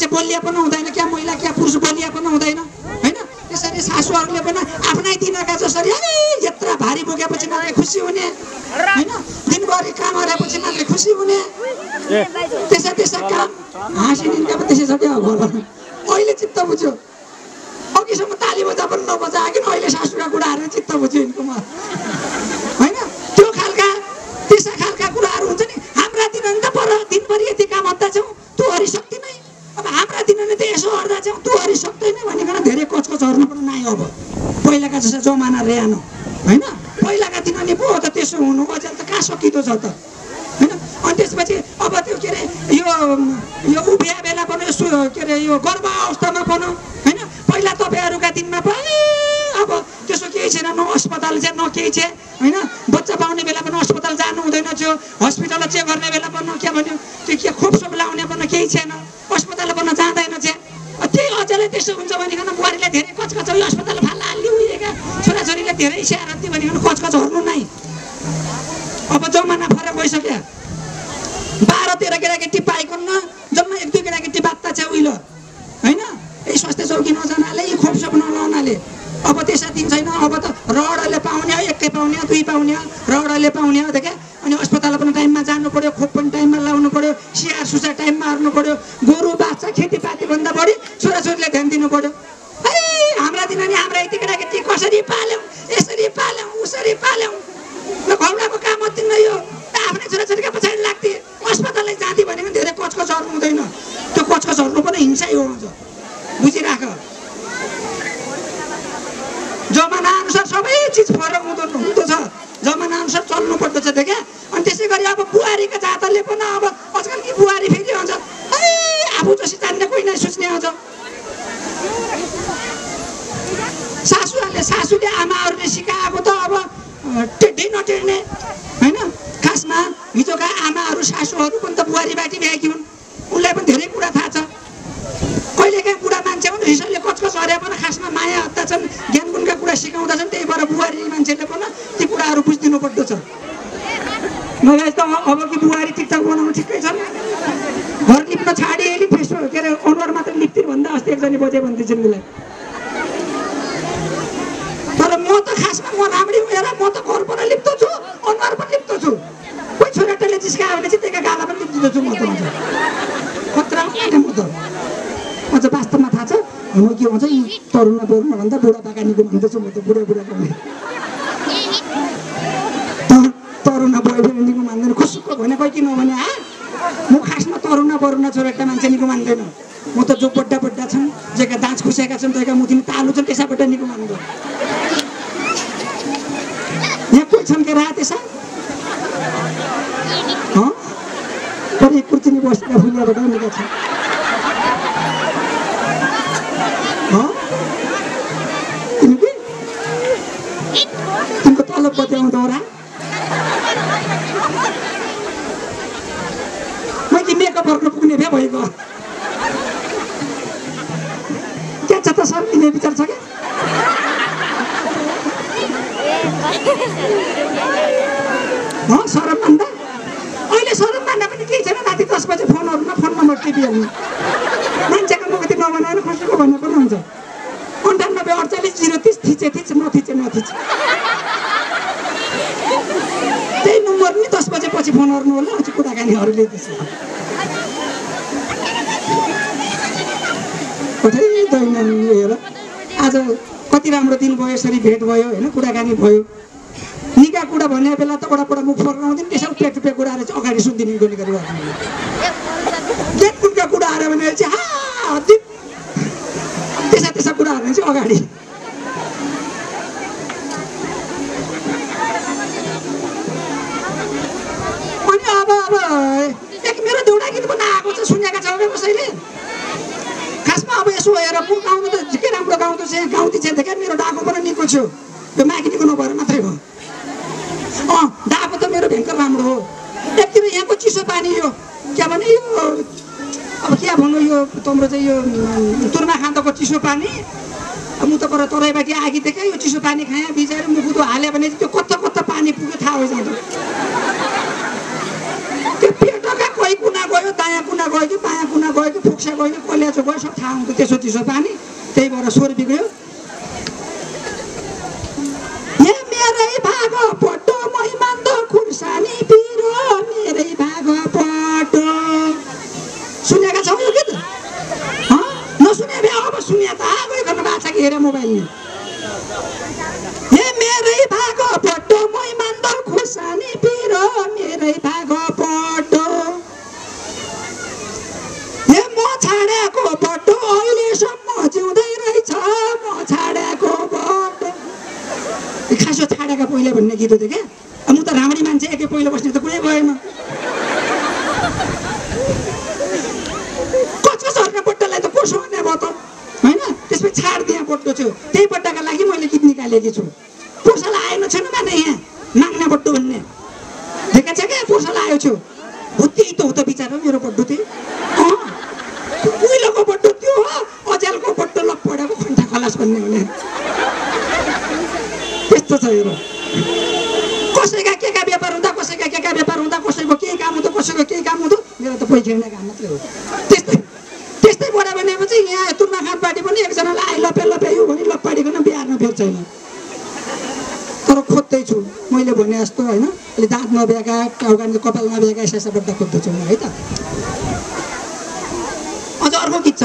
मान्छे बोलिया पनि हुँदैन, क्या महिला क्या पुरुष बोलिया पनि हुँदैन हैन। त्यसरी सासूहरूले पनि आफ्नै दिनका जसरी यत्रा भारी बोकेपछि मात्रै खुसी हुने हैन, दिनभरि काम गरेपछि मात्रै खुसी हुने, त्यसै काम हाँसिदिनका पनि त्यसै छ क्या होला। अहिले चित्त बुझ्यो, अघिसम्म ताली बजा पनि नबजा किन अहिले सासूका कुराहरू चित्त बुझ्यो यिनको म हैन। त्यो खालका त्यस्ता खालका कुराहरू हुन्छ नि। हाम्रा दिनले त पर दिनभरि यति काम गर्दा छौँ तँ हरिशक्ति नै, अब हाम्रा दिनले त यसो गर्दा छौँ तँ हरिशक्ति नै भनिकन धेरै कचकच हर्नु पनि नआयो। अब पहिलाका जस्तो जमाना ल्याएन हैन। पहिलाका दिनले पो त त्यसो हुनु, अझै त कहाँ सकिँदो छ त हैन। अनि त्यसपछि अब त्यो के अरे यो उभिया बेला पनि के अरे यो गर्भ अवस्थामा पनि हैन। पहिला तपाईँहरूका दिनमा पनि अब त्यसो केही छैन, न अस्पताल चाहिँ न केही छ हैन। बच्चा पाउने बेला पनि अस्पताल जानु हुँदैन थियो, हस्पिटल चेक गर्ने बेला पनि के भन्यो त्यो के खोपसोप लाउने पनि केही छैन, अस्पताल पनि जाँदैन थियो। त्यही अझैले त्यसो हुन्छ भनिकन बुहारीलाई धेरै कचकच अस्पताल फाल्ला हाल्ने उहिलेका छोराछोरीले धेरै स्याहार दियो भनिकन कचकच हर्नु नै। अब जमाना फरक भइसक्यो, 12-13 केटाकेटी पाएको न, जम्मा 1-2 केटाकेटी बात्ता छ उहिले हैन। यही स्वास्थ्य चौकी नजानाले, यी खोपसोप नलाउनाले अब त्यसै दिन छैन। अब त रडले पाउने, एकै पाउने, 2 पाउने, रडले पाउने हो क्या। अनि अस्पताल पनि टाइममा जानु पर्यो, खोप पनि टाइममा लाउनु पर्यो, स्याहार सुसार टाइममा हार्नु पर्यो, गोरु बाछा खेतीपातीभन्दा बढी छोराछोरीले ध्यान दिनु पर्यो। है हाम्रा दिन नि हाम्रा यति केटाकेटी कसरी पाल्यौँ, यसरी पाल्यौँ, उसरी पाल्यौँ, घौडाको काम मात्रै न यो आफ्नै छोराछोरीका पछाडि लाग्थे, अस्पतालले जाँथे भने पनि धेरै कचकच हर्नु हुँदैन। त्यो कचकच हर्नु पनि हिंसै हो, बुझिराख। जमाना अनुसार सबै चिज फरक हुँदो छ, जमाना अनुसार चल्नु पर्दछ क्या। अनि त्यसै गरी अब बुहारीका जातले पनि अब आजकल कि बुहारी फेरि हुन्छ आफू जसरी जान्ने कोही नै सोच्ने हुन्छ। सासूले आमाहरूले सिकाएको त अब टेढै नटेर्ने हैन। खासमा हिजोका आमाहरू सासूहरू पनि त बुहारी बाटी भएकी हुन्, उनलाई पनि धेरै कुरा थाहा छ। कहिलेकाहीँ बुढा मान्छे हुन् रिसले कचकच हरे पनि खासमा माया हत्ता छन्, ज्ञान गुणका कुरा सिकाउँदछन्, त्यही भएर बुहारी मान्छेले पनि ती कुराहरू बुझिदिनु पर्दछ। नभए त अब कि बुहारी टिकटक बनाउनु ठिकै छ, घर लिप्न छाडिएली फेसबुक के अरे अनुहार मात्र लिप्तिर भन्दा अस्ति एकजना बजे भन्दैछन् उसलाई। तर म त खासमा म राम्री हेर, म त घर पनि लिप्तो छु, अनुहार पनि लिप्तो छु। कोही छोराटाले जिस्कायो भने चाहिँ त्यही गाला पनि लिप्दिँदो छु म त। हुन्छ खतरा होइन म त। अझ वास्तवमा थाहा छ म के भन्छ, यी तरुणा बरुणा भन्दा बुढा बागानीको भन्दछु म त। बुढाको तरुणा बोयफ्रेन्ड निको मान्दैन, खुसुक्क भने कोही किन भने म खासमा तरुणा बरुणा छोराटा मान्छे निको मान्दैन। म त जो बड्डा बड्डा छन्, जेका दाँत खुसेका छन्, जगा मुथिनी तालु छन्, त्यसैबाट निको मान्दैन। यहाँ कोही छन् के रात त्यसै पनि कुर्चिनी बसेका फुलियाबाट निका छ। तिम्रो तलब कति आउँदो र? मैले मेकअप गर्न पुग्ने भए भइगयो। क्या छ त सर, लिने विचार छ क्या? सरम भन्दा अहिले सरम भन्दा पनि केही छैन। राति 10 बजे फोनहरूमा फोन नम्बर टिपिहाल्नु, मान्छेको मुखति नबनाएर खुसीको भन्नु पनि हुन्छ। 98 48 030 थिचे नथिच त्यही नम्बर नि 10 बजेपछि फोन गर्नु होला। अझ कुराकानीहरूले त्यसो कतै दैन हेर। आज कति राम्रो दिन भयो, यसरी भेट भयो होइन, कुराकानी भयो। निका कुरा भन्ने बेला त बडा मुख फर्काउँदैन, त्यसो पेट कुराहरू चाहिँ अगाडि सुनिदिने गोली गरेर गेटपुटका कुरा आयो भने चाहिँ त्यसा कुराहरू चाहिँ अगाडि। अनि अब एक मेरो देउडा गीत पनि आएको छ, सुनेका छौ क्या कसैले? खासमा अब यसो हेर, म गाउनु त झिकै राम्रो गाउँदो छ, गाउँदै छ क्या। मेरो डाको पनि निको छु, त्यो मागिनीको नभएर मात्रै हो। डाको त मेरो भयङ्कर राम्रो हो। एकतिर यहाँको चिसो पानी, यो क्या भने यो अब क्या भन्नु, यो तिम्रो चाहिँ यो तुरमा खाँदाको चिसो पानी, म त पर तराईबाट आगी थिएँ क्या। यो चिसो पानी खाएँ, बिचारी मुखुतो हाल्यो भने त्यो कता पानी पुग्यो थाहा भइजान्छ। त्यो पेटका कोही कुना गयो, दायाँ कुना गयो कि बायाँ कुना गयो कि बक्सा गयो कोल्याचो गयो सब थाहा हुन्थ्यो त्यसो चिसो पानी त्यही भएर स्वर बिग्रियो ए मेरै भाग पटो मैमान्द खुर्सानी पिरो मेरै भाग पटो सुनेका छौ यो गीत नसुने भए अब सुने त आगो गर्न बाछा कि हेरे मोबाइलले ए मेरै भाग पटो मैमान्द खुर्सानी पिरो मेरै भाग पटो ए म छाडेको पटो अहिलेसम्म जिउँदै रहेछ म छाडेको पटो खासो छाडेका पहिला भन्ने गीत हो त्यो क्या म त राम्री मान्छे एकै पहिलो बस्ने त कुनै भएन कचको झर्ने पट्टोलाई त कसो हुने भयो त होइन त्यसपछि छाडिदिएँ पट्टो छु त्यही पट्टाका लागि मैले गीत निकालेकी छु पोसाला आएन छैन माने यहाँ माग्ने पट्टो भन्ने देखेको छ क्या पोसाला आयो छु हो त्यही त हो त बिचारा मेरो पट्टो त्यही उहिलेको पट्टो त्यो हो अजेलको पट्टो लप पढेको खन्टा खलास भन्ने हुने त्यस्तो छ हेर कसैका केका व्यापार हुँदा कसैका केका व्यापार हुँदा कसैको केही काम हुँदो कसैको केही काम हुँदो मेरो त पैसा खेल्ने काम मात्रै हो त्यस्तै पढ्यो भनेपछि यहाँ तुर्मा खाँदपाटी पनि एकजनालाई आइ लपे लपे यो भने लप्पाडीकन बिहार्न फेरि छैन तर खोज्दैछु मैले भने जस्तो होइन अहिले दाँत नभ्याएका टाउका कपाल नभ्याएका यसा बड्डा खोज्दैछु म है त अझ अर्को गीत छ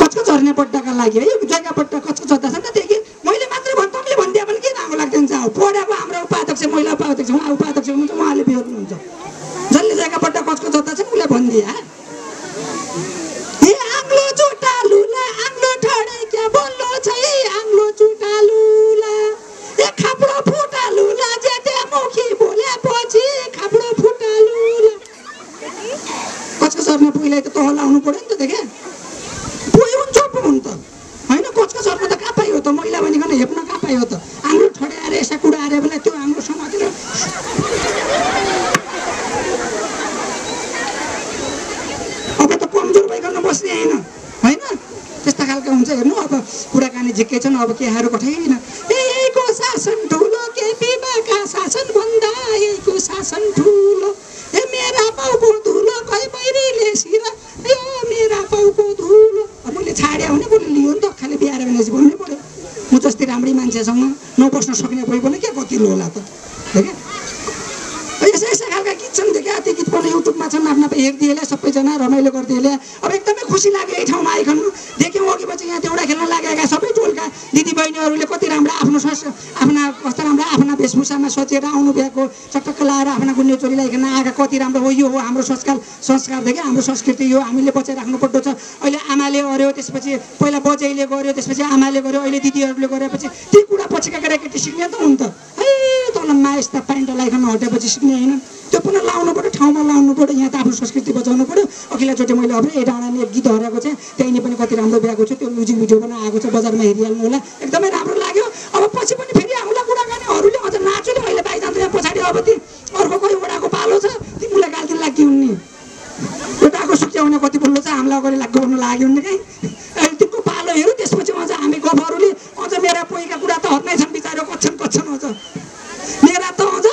कचको झर्ने पट्टाका लागि है जग्गा पट्टा कचको झर्दा छ नि त त्यो गीत मैले मात्रै भन् तँले भनिदिए पनि के राम्रो लाग्दैन जाऊ पढेको हाम्रो उपाध्यक्ष महिला उपाध्यक्ष उहाँ उपाध्यक्ष हुनुहुन्छ उहाँले बिहोर्नुहुन्छ जसले जग्गा पट्टा कचको झर्दा छ नि उसले भनिदिए ए आङ्लो चुटालुला आङ्लो ठडे क्या बोल्लो छै आङ्लो चुटालुला ए खाप्रो फुटालुला जेठे मुखी बोलेपछि खाप्रो फुटालुला कचको झर्ने पुइलाई त तह लाउनु पर्यो नि त देखे पुइ हुन्छ पो हुन् त होइन कचको झर्न त कहाँ पाइयो त मैला भनिकन हेप्न कहाँ पाइयो त आङ्लो ठडे आएर यसा कुडा आएर बेला त्यो आङ्लो समातेर अब त कमजोर भइकन बस्ने होइन त्यस्ता खालको हुन्छ हेर्नु अब कुराकानी झिक्कै छन् अब केहरू कठैन यहीको शासन ठुलो के बिबाका शासन भन्दा यहीको शासन ठुलो ए मेरा पाउको धुलो खै बैरीले सिर यो मेरा पाउको धुलो मैले छाड्या भने कसले लियो नि त खालि बिहार भनेपछि भन्नै पर्यो म जस्तै राम्री मान्छेसँग नबस्न सक्ने कोही पनि के कति होला त देखे यसा यसा खालका गीत छन् देख्या त्यो गीत पनि युट्युबमा छन् आफ्ना हेरिदिएले सबैजना रमाइलो गरिदिएले अब एकदमै खुसी लाग्यो यही ठाउँमा आइकन देख्यौँ अघि पछि यहाँ देउडा खेल्न लागेका सबै टोलका दिदीबहिनीहरूले कति राम्रो आफ्ना कस्तो राम्रो आफ्ना वेशभूषामा सचेर आउनु भएको चटक्क लाएर आफ्ना गुन्ने चोरी लगाइकन आएका कति राम्रो हो यो हो हाम्रो संस्कार देखि हाम्रो संस्कृति यो हामीले बचाइराख्नु पर्दो छ अहिले आमाले गर्यो त्यसपछि पहिला बजैले गर्यो त्यसपछि आमाले गर्यो अहिले दिदीहरूले गरेपछि ती कुरा पछिका केटाकेटी सिक्ने त हुन् त है तल मायस्ता प्यान्ट लगाइकन हटेपछि सिक्ने होइन त्यो पुनः लाउनु पर्यो ठाउँमा लाउनु पर्यो यहाँ त आफ्नो संस्कृति बचाउनु पर्यो अघिल्लोचोटि मैले अब ए डाँडाले एक गीत हराएको चाहिँ त्यहीँ पनि कति राम्रो भएको छ त्यो म्युजिक भिडियो पनि आएको छ बजारमा हेरिहाल्नु होला एकदमै राम्रो लाग्यो अब पछि पनि फेरि आउला कुराकानीहरूले अझ नाचुले अहिले बाहिर जान्छ यहाँ पछाडि अब ती अर्को कोही वडाको पालो छ तिमीलाई गाल्दिन लाग्ने हुने एउटाको सुक्याउने कति बोल्नु छ हामीलाई अगाडि लाग्नु भन्नु लाग्यो भने कहीँ अहिले तिम्रो पालो हेरौँ त्यसपछि अझ हामी गफहरूले अझ मेरा पोइका कुरा त हर्नै छन् बिचारो कच्छन् अझ मेरा त अझ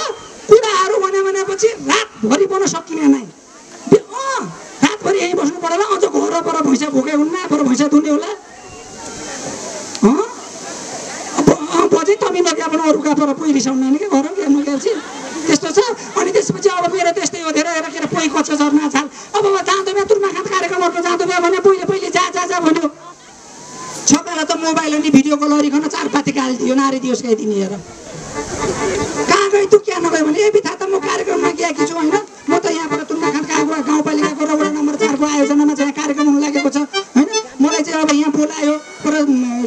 कुराहरू भनेपछि रातभरि बन्न सकिने नै रातभरि यहीँ बस्नु पर्ला अझ घर पर भैँसा भोकै हुन्न पर भैँसा दुने होला बजै तमी नगए पनि अरूका पर पोइ रिसाउनु क्या घर के नगएपछि त्यस्तो छ अनि त्यसपछि अब मेरो त्यस्तै हो धेरै के अरे पोइ कच्चो झर्ना छाल अब जाँदो भए तुर्मा खाँद कार्यक्रमहरू जाँदो भए भने पहिले जा भन्यो छकालाई त मोबाइल अनि भिडियो कल गरिकन चार पाती गालिदियो नारी दियोस् गाइदिने हेर कहाँ गयो तँ क्या नगयो भने ए बिथा त म कार्यक्रममा गएकी छु होइन म त यहाँबाट तुर्माखाँदका गाउँपालिकाको र वडा नम्बर 4 को आयोजनामा चाहिँ कार्यक्रम हुन लागेको छ होइन मलाई चाहिँ अब यहाँ बोलायो पर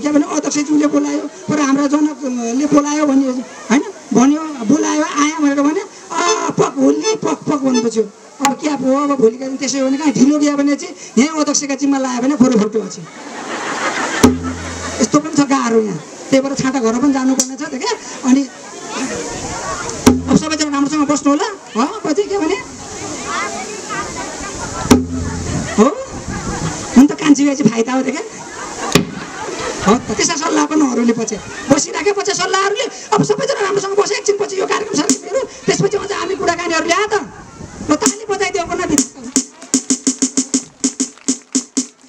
के भने अध्यक्षज्यूले बोलायो पर हाम्रा जनकले बोलायो भने होइन भन्यो बोलायो आयो भनेर भने पक होली पक पक भनेपछि अब क्या पो अब भोलिका दिन त्यसै हो भने कहाँ ढिलो गयो भने चाहिँ यहाँ अध्यक्षका जिम्मा लगायो भने फोटो फोटो अझै यस्तो पनि छ गाह्रो यहाँ त्यही भएर छाँटा घर पनि जानुपर्ने छ क्या अनि अब सबैजना राम्रोसँग बस्नु होला हो पछि के भने हो हुन त कान्छी बेसी फाइदा हो क्या हो त त्यसै सल्लाह पनि अरूले पछि बसिराखेपछि सल्लाहहरूले अब सबैजना राम्रोसँग बसे एकछिन पछि यो कार्यक्रम सकियो त्यसपछि अझ हामी कुराकानीहरू ल्याए त ल ताली